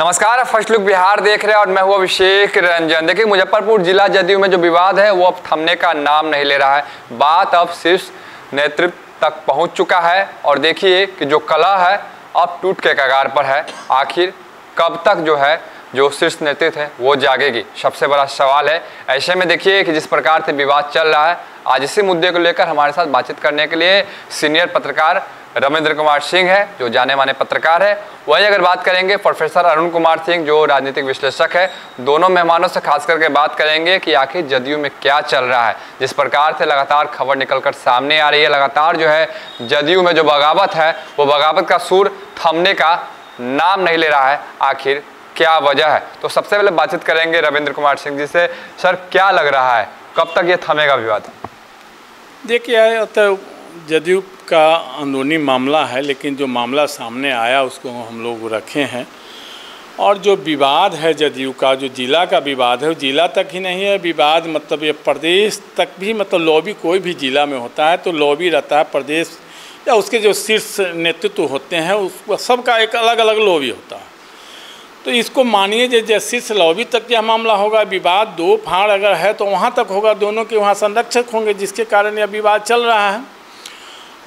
नमस्कार, first look Bihar देख रहे हैं और मैं हूं अभिषेक रंजन। देखिए, मुजफ्फरपुर जिला जदयू में जो विवाद है वो अब थमने का नाम नहीं ले रहा है। बात अब शीर्ष नेतृत्व तक पहुंच चुका है और देखिए कि जो कला है अब टूट के कगार पर है। आखिर कब तक जो शीर्ष नेतृत्व है वो जागेगी, सबसे बड़ा सवाल है। ऐसे में देखिए कि जिस प्रकार से विवाद चल रहा है, आज इसी मुद्दे को लेकर हमारे साथ बातचीत करने के लिए सीनियर पत्रकार रविंद्र कुमार सिंह है, जो जाने माने पत्रकार है। वही अगर बात करेंगे प्रोफेसर अरुण कुमार सिंह, जो राजनीतिक विश्लेषक है। दोनों मेहमानों से खास करके बात करेंगे कि आखिर जदयू में क्या चल रहा है। जिस प्रकार से लगातार खबर निकलकर सामने आ रही है, लगातार जदयू में जो बगावत है वो बगावत का सुर थमने का नाम नहीं ले रहा है। आखिर क्या वजह है? तो सबसे पहले बातचीत करेंगे रविंद्र कुमार सिंह जी से। सर, क्या लग रहा है, कब तक ये थमेगा विवाद? देखिए, तो जदयू का अंदरूनी मामला है, लेकिन जो मामला सामने आया उसको हम लोग रखे हैं। और जो विवाद है जदयू का, जो जिला का विवाद है, वो जिला तक ही नहीं है विवाद, मतलब ये प्रदेश तक भी, मतलब लॉबी कोई भी जिला में होता है तो लॉबी रहता है प्रदेश या उसके जो शीर्ष नेतृत्व होते हैं उसका सबका एक अलग अलग लॉबी होता है। तो इसको मानिए जैसे शीर्ष लॉबी तक यह मामला होगा। विवाद दो फाड़ अगर है तो वहाँ तक होगा, दोनों के वहाँ संरक्षक होंगे, जिसके कारण यह विवाद चल रहा है।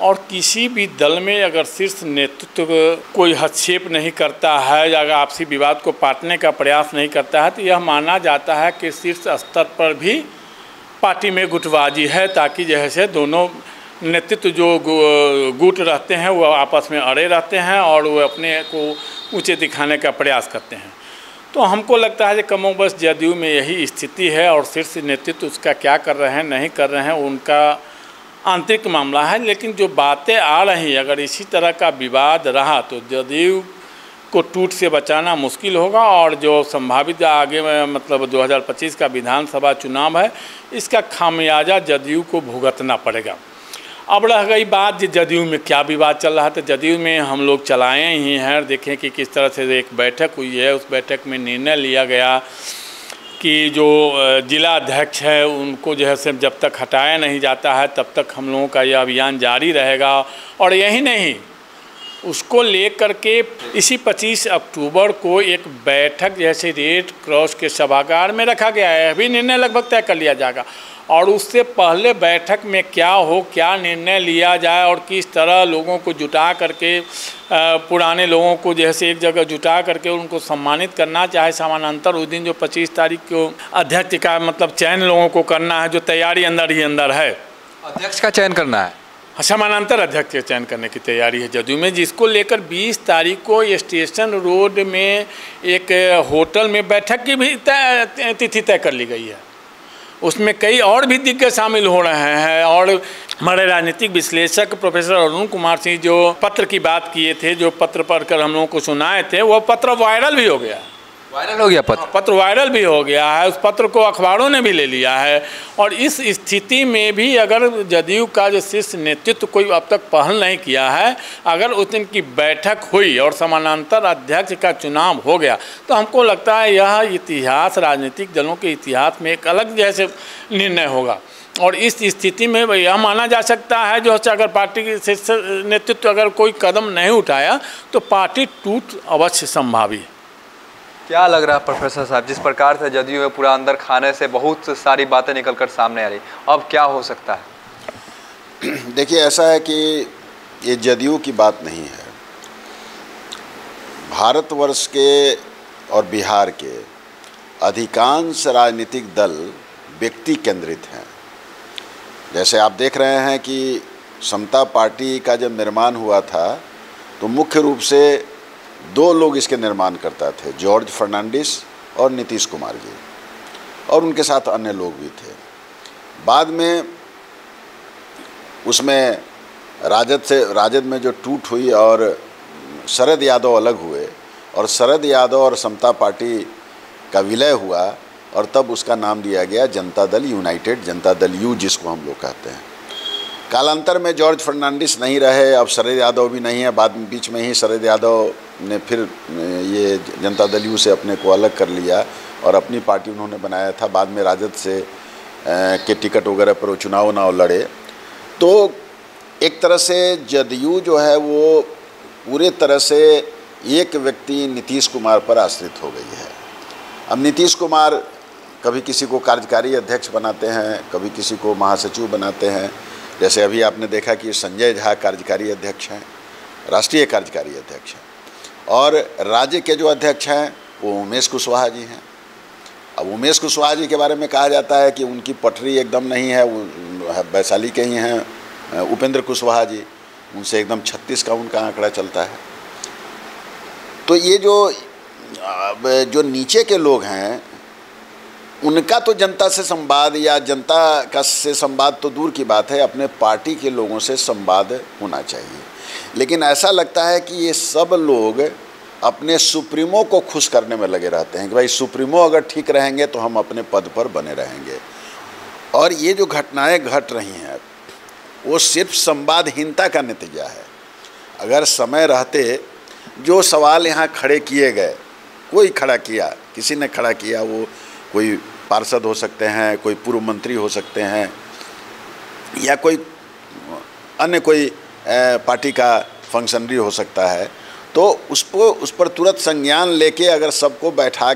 और किसी भी दल में अगर शीर्ष नेतृत्व कोई हस्तक्षेप नहीं करता है या अगर आपसी विवाद को पाटने का प्रयास नहीं करता है तो यह माना जाता है कि शीर्ष स्तर पर भी पार्टी में गुटबाजी है, ताकि जैसे दोनों नेतृत्व जो गुट रहते हैं वो आपस में अड़े रहते हैं और वो अपने को ऊंचे दिखाने का प्रयास करते हैं। तो हमको लगता है कि कमोबश जदयू में यही स्थिति है और शीर्ष नेतृत्व उसका क्या कर रहे हैं नहीं कर रहे हैं उनका आंतरिक मामला है। लेकिन जो बातें आ रही, अगर इसी तरह का विवाद रहा तो जदयू को टूट से बचाना मुश्किल होगा। और जो संभावित आगे में मतलब 2025 का विधानसभा चुनाव है, इसका खामियाजा जदयू को भुगतना पड़ेगा। अब रह गई बात जदयू में क्या विवाद चल रहा है, तो जदयू में हम लोग चलाए ही हैं। देखें कि किस तरह से एक बैठक हुई है, उस बैठक में निर्णय लिया गया कि जो जिला अध्यक्ष है उनको से जब तक हटाया नहीं जाता है तब तक हम लोगों का यह अभियान जारी रहेगा। और यही नहीं, उसको लेकर के इसी 25 अक्टूबर को एक बैठक जैसे रेड क्रॉस के सभागार में रखा गया है। अभी निर्णय लगभग तय कर लिया जाएगा और उससे पहले बैठक में क्या हो, क्या निर्णय लिया जाए और किस तरह लोगों को जुटा करके, पुराने लोगों को जैसे एक जगह जुटा करके उनको सम्मानित करना चाहे समानांतर उस दिन जो 25 तारीख को अध्यक्ष का मतलब चयन लोगों को करना है, जो तैयारी अंदर ही अंदर है। अध्यक्ष का चयन करना है, समानांतर अध्यक्ष के चयन करने की तैयारी है जदयू में, जिसको लेकर 20 तारीख को स्टेशन रोड में एक होटल में बैठक की भी तिथि तय कर ली गई है। उसमें कई और भी दिग्गज शामिल हो रहे हैं। और हमारे राजनीतिक विश्लेषक प्रोफेसर अरुण कुमार सिंह जो पत्र की बात किए थे, जो पत्र पढ़कर हम लोगों को सुनाए थे, वो पत्र वायरल भी हो गया। वायरल हो गया पत्र वायरल भी हो गया है। उस पत्र को अखबारों ने भी ले लिया है। और इस स्थिति में भी अगर जदयू का जो शीर्ष नेतृत्व कोई अब तक पहल नहीं किया है, अगर उस दिन की बैठक हुई और समानांतर अध्यक्ष का चुनाव हो गया तो हमको लगता है यह इतिहास, राजनीतिक दलों के इतिहास में एक अलग जैसे निर्णय होगा। और इस स्थिति में यह माना जा सकता है जो अगर पार्टी के शीर्ष नेतृत्व अगर कोई कदम नहीं उठाया तो पार्टी टूट अवश्य संभावी है। क्या लग रहा है प्रोफेसर साहब, जिस प्रकार से जदयू में पूरा अंदर खाने से बहुत सारी बातें निकलकर सामने आ रही, अब क्या हो सकता है? देखिए, ऐसा है कि ये जदयू की बात नहीं है। भारतवर्ष के और बिहार के अधिकांश राजनीतिक दल व्यक्ति केंद्रित हैं। जैसे आप देख रहे हैं कि समता पार्टी का जब निर्माण हुआ था तो मुख्य रूप से दो लोग इसके निर्माण करता थे, जॉर्ज फर्नांडिस और नीतीश कुमार जी, और उनके साथ अन्य लोग भी थे। बाद में उसमें राजद में जो टूट हुई और शरद यादव अलग हुए और शरद यादव और समता पार्टी का विलय हुआ और तब उसका नाम दिया गया जनता दल यूनाइटेड, जनता दल यू जिसको हम लोग कहते हैं। कालांतर में जॉर्ज फर्नांडिस नहीं रहे, अब शरद यादव भी नहीं है। बाद में बीच में ही शरद यादव ने फिर ये जनता दल यू से अपने को अलग कर लिया और अपनी पार्टी उन्होंने बनाया था। बाद में राजद से के टिकट वगैरह पर चुनाव लड़े। तो एक तरह से जदयू जो है वो पूरे तरह से एक व्यक्ति नीतीश कुमार पर आश्रित हो गई है। अब नीतीश कुमार कभी किसी को कार्यकारी अध्यक्ष बनाते हैं, कभी किसी को महासचिव बनाते हैं। जैसे अभी आपने देखा कि संजय झा कार्यकारी अध्यक्ष हैं, राष्ट्रीय कार्यकारी अध्यक्ष हैं, और राज्य के जो अध्यक्ष हैं वो उमेश कुशवाहा जी हैं। अब उमेश कुशवाहा जी के बारे में कहा जाता है कि उनकी पटरी एकदम नहीं है, वो वैशाली के ही हैं उपेंद्र कुशवाहा जी, उनसे एकदम 36 का उनका आंकड़ा चलता है। तो ये जो नीचे के लोग हैं उनका तो जनता से संवाद या जनता का से संवाद तो दूर की बात है, अपने पार्टी के लोगों से संवाद होना चाहिए। लेकिन ऐसा लगता है कि ये सब लोग अपने सुप्रीमो को खुश करने में लगे रहते हैं कि भाई सुप्रीमो अगर ठीक रहेंगे तो हम अपने पद पर बने रहेंगे। और ये जो घटनाएं घट रही हैं वो सिर्फ संवादहीनता का नतीजा है। अगर समय रहते जो सवाल यहाँ खड़े किए गए, कोई खड़ा किया, किसी ने खड़ा किया, वो कोई पार्षद हो सकते हैं, कोई पूर्व मंत्री हो सकते हैं, या कोई अन्य कोई पार्टी का फंक्शनरी हो सकता है, तो उस पर तुरंत संज्ञान लेके अगर सबको बैठा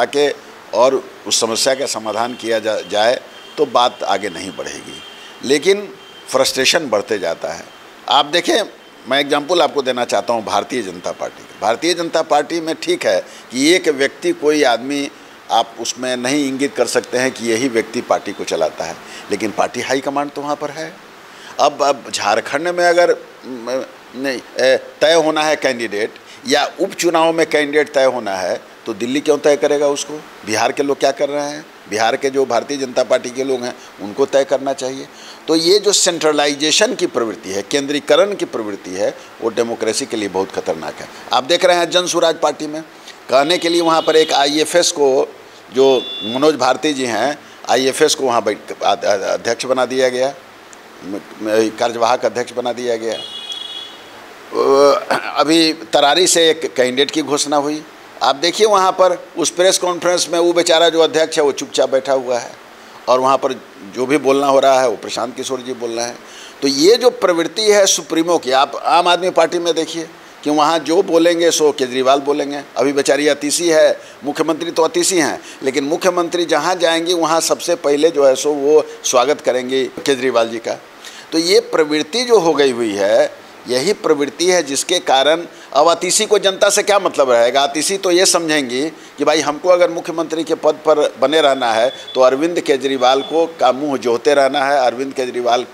के और उस समस्या का समाधान किया जाए तो बात आगे नहीं बढ़ेगी। लेकिन फ्रस्ट्रेशन बढ़ते जाता है। आप देखें, मैं एग्जांपल आपको देना चाहता हूं भारतीय जनता पार्टी का। भारतीय जनता पार्टी में ठीक है कि एक व्यक्ति, कोई आदमी, आप उसमें नहीं इंगित कर सकते हैं कि यही व्यक्ति पार्टी को चलाता है, लेकिन पार्टी हाईकमांड तो वहाँ पर है। अब झारखंड में अगर तय होना है कैंडिडेट, या उपचुनाव में कैंडिडेट तय होना है, तो दिल्ली क्यों तय करेगा उसको? बिहार के लोग क्या कर रहे हैं? बिहार के जो भारतीय जनता पार्टी के लोग हैं उनको तय करना चाहिए। तो ये जो सेंट्रलाइजेशन की प्रवृत्ति है, केंद्रीकरण की प्रवृत्ति है, वो डेमोक्रेसी के लिए बहुत खतरनाक है। आप देख रहे हैं जन सुराज पार्टी में कहने के लिए वहाँ पर एक IFS को, जो मनोज भारती जी हैं, IFS को वहाँ अध्यक्ष बना दिया गया, कार्यवाहक अध्यक्ष बना दिया गया। अभी तरारी से एक कैंडिडेट की घोषणा हुई। आप देखिए वहाँ पर उस प्रेस कॉन्फ्रेंस में वो बेचारा जो अध्यक्ष है वो चुपचाप बैठा हुआ है, और वहाँ पर जो भी बोलना हो रहा है वो प्रशांत किशोर जी बोल रहे हैं। तो ये जो प्रवृत्ति है सुप्रीमो की, आप आम आदमी पार्टी में देखिए कि वहाँ जो बोलेंगे सो केजरीवाल बोलेंगे। अभी बेचारी अतिशी है, मुख्यमंत्री तो अतिशी हैं, लेकिन मुख्यमंत्री जहाँ जाएंगी वहाँ सबसे पहले जो है सो वो स्वागत करेंगे केजरीवाल जी का। तो ये प्रवृत्ति जो हो गई हुई है, यही प्रवृत्ति है जिसके कारण अब अतिशी को जनता से क्या मतलब रहेगा। अतिशी तो ये समझेंगी कि भाई हमको अगर मुख्यमंत्री के पद पर बने रहना है तो अरविंद केजरीवाल को का मुँह जोहते रहना है, अरविंद केजरीवाल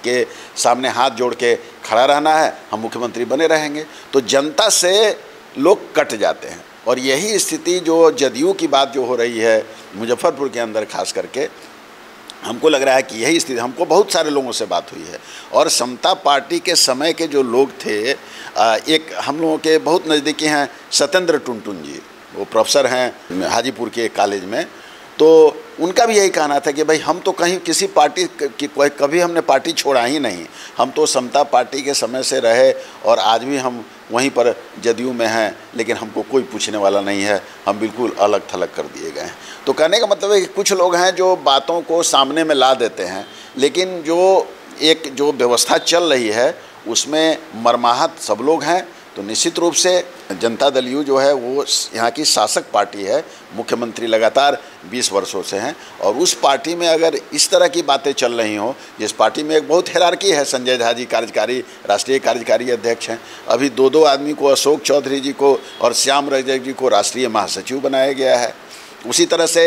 के सामने हाथ जोड़ के खड़ा रहना है, हम मुख्यमंत्री बने रहेंगे। तो जनता से लोग कट जाते हैं। और यही स्थिति जो जदयू की बात जो हो रही है मुजफ्फरपुर के अंदर खास करके, हमको लग रहा है कि यही स्थिति, हमको बहुत सारे लोगों से बात हुई है। और समता पार्टी के समय के जो लोग थे, एक हम लोगों के बहुत नज़दीकी हैं सत्येंद्र टुनटुन जी, वो प्रोफेसर हैं हाजीपुर के कॉलेज में। तो उनका भी यही कहना था कि भाई हम तो कहीं किसी पार्टी की कभी हमने पार्टी छोड़ा ही नहीं, हम तो समता पार्टी के समय से रहे और आज भी हम वहीं पर जदयू में हैं, लेकिन हमको कोई पूछने वाला नहीं है, हम बिल्कुल अलग थलग कर दिए गए हैं। तो कहने का मतलब है कि कुछ लोग हैं जो बातों को सामने में ला देते हैं, लेकिन जो व्यवस्था चल रही है उसमें मर्माहत सब लोग हैं। तो निश्चित रूप से जनता दल यू जो है वो यहाँ की शासक पार्टी है, मुख्यमंत्री लगातार 20 वर्षों से हैं, और उस पार्टी में अगर इस तरह की बातें चल रही हों, जिस पार्टी में एक बहुत हिरार्की है, संजय झा जी राष्ट्रीय कार्यकारी अध्यक्ष हैं, अभी दो आदमी को, अशोक चौधरी जी को और श्याम रजक जी को राष्ट्रीय महासचिव बनाया गया है। उसी तरह से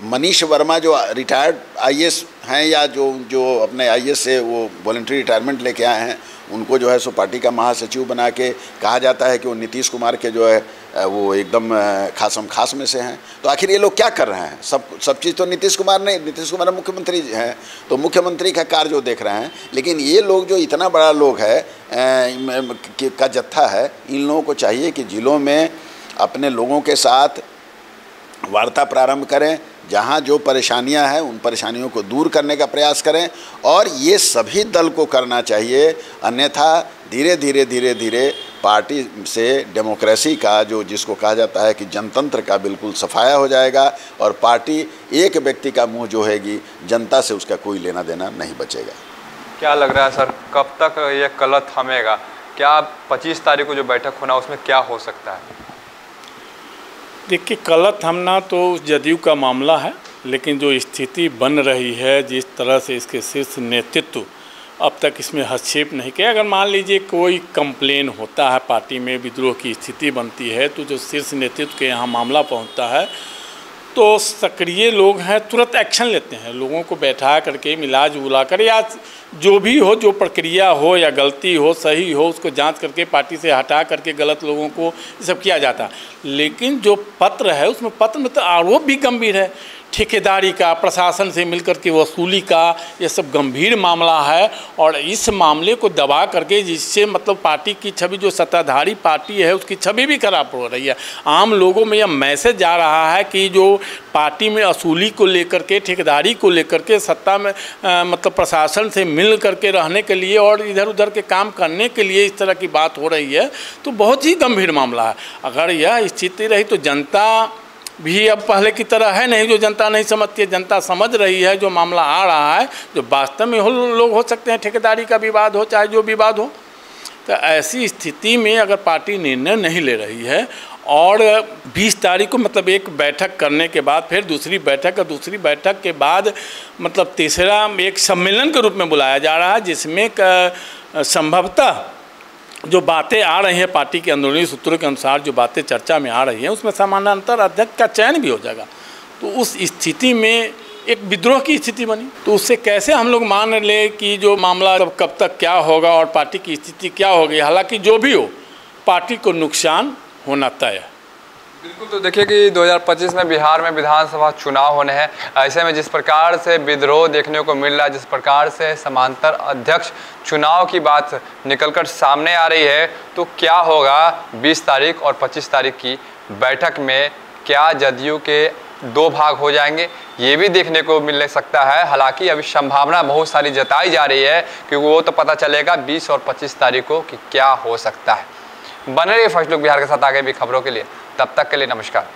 मनीष वर्मा जो रिटायर्ड IAS हैं, या जो अपने IAS से वो वॉलंटरी रिटायरमेंट लेके आए हैं, उनको जो है सो पार्टी का महासचिव बना के कहा जाता है कि वो नीतीश कुमार के जो है वो एकदम खासम खास में से हैं। तो आखिर ये लोग क्या कर रहे हैं? सब चीज़ तो नीतीश कुमार नहीं, नीतीश कुमार मुख्यमंत्री हैं, तो मुख्यमंत्री का कार्य जो देख रहे हैं। लेकिन ये लोग जो इतना बड़ा लोग है का जत्था है, इन लोगों को चाहिए कि जिलों में अपने लोगों के साथ वार्ता प्रारंभ करें, जहाँ जो परेशानियां हैं उन परेशानियों को दूर करने का प्रयास करें, और ये सभी दल को करना चाहिए। अन्यथा धीरे धीरे पार्टी से डेमोक्रेसी का जिसको कहा जाता है कि जनतंत्र का बिल्कुल सफाया हो जाएगा, और पार्टी एक व्यक्ति का मुंह जोहेगी, जनता से उसका कोई लेना देना नहीं बचेगा। क्या लग रहा है सर, कब तक ये कलह थमेगा? क्या 25 तारीख को जो बैठक होना उसमें क्या हो सकता है? देखिए, गलत हमना तो जदयू का मामला है, लेकिन जो स्थिति बन रही है, जिस तरह से इसके शीर्ष नेतृत्व अब तक इसमें हस्तक्षेप नहीं किया। अगर मान लीजिए कोई कंप्लेन होता है, पार्टी में विद्रोह की स्थिति बनती है, तो जो शीर्ष नेतृत्व के यहाँ मामला पहुँचता है तो सक्रिय लोग हैं तुरंत एक्शन लेते हैं, लोगों को बैठा करके मिला जुला कर, या जो भी हो, जो प्रक्रिया हो या गलती हो सही हो, उसको जांच करके पार्टी से हटा करके गलत लोगों को ये सब किया जाता है। लेकिन जो पत्र है उसमें पत्र में तो आरोप भी गंभीर है, ठेकेदारी का, प्रशासन से मिलकर के वसूली का, ये सब गंभीर मामला है। और इस मामले को दबा करके, जिससे मतलब पार्टी की छवि, जो सत्ताधारी पार्टी है उसकी छवि भी खराब हो रही है। आम लोगों में यह मैसेज जा रहा है कि जो पार्टी में वसूली को लेकर के, ठेकेदारी को लेकर के, सत्ता में मतलब प्रशासन से मिल करके रहने के लिए और इधर उधर के काम करने के लिए इस तरह की बात हो रही है, तो बहुत ही गंभीर मामला है। अगर यह स्थिति रही तो जनता भी अब पहले की तरह है नहीं, जो जनता नहीं समझती है, जनता समझ रही है। जो मामला आ रहा है, जो वास्तव में लोग हो सकते हैं, ठेकेदारी का विवाद हो चाहे जो विवाद हो, तो ऐसी स्थिति में अगर पार्टी निर्णय नहीं ले रही है और 20 तारीख को मतलब एक बैठक करने के बाद फिर दूसरी बैठक और दूसरी बैठक के बाद मतलब तीसरा एक सम्मेलन के रूप में बुलाया जा रहा है, जिसमें संभवतः जो बातें आ रही हैं पार्टी के अंदरूनी सूत्रों के अनुसार, जो बातें चर्चा में आ रही हैं, उसमें समानांतर अध्यक्ष का चयन भी हो जाएगा। तो उस स्थिति में एक विद्रोह की स्थिति बनी, तो उससे कैसे हम लोग मान ले कि जो मामला कब तक क्या होगा और पार्टी की स्थिति क्या होगी। हालांकि जो भी हो, पार्टी को नुकसान होना तय है। बिल्कुल। तो देखिए कि 2025 में बिहार में विधानसभा चुनाव होने हैं। ऐसे में जिस प्रकार से विद्रोह देखने को मिल रहा है, जिस प्रकार से समांतर अध्यक्ष चुनाव की बात निकलकर सामने आ रही है, तो क्या होगा 20 तारीख और 25 तारीख की बैठक में? क्या जदयू के 2 भाग हो जाएंगे, ये भी देखने को मिल सकता है। हालांकि अभी संभावना बहुत सारी जताई जा रही है, क्योंकि वो तो पता चलेगा 20 और 25 तारीख को कि क्या हो सकता है। बने रहिए फर्स्ट लुक बिहार के साथ आगे भी खबरों के लिए। तब तक के लिए नमस्कार।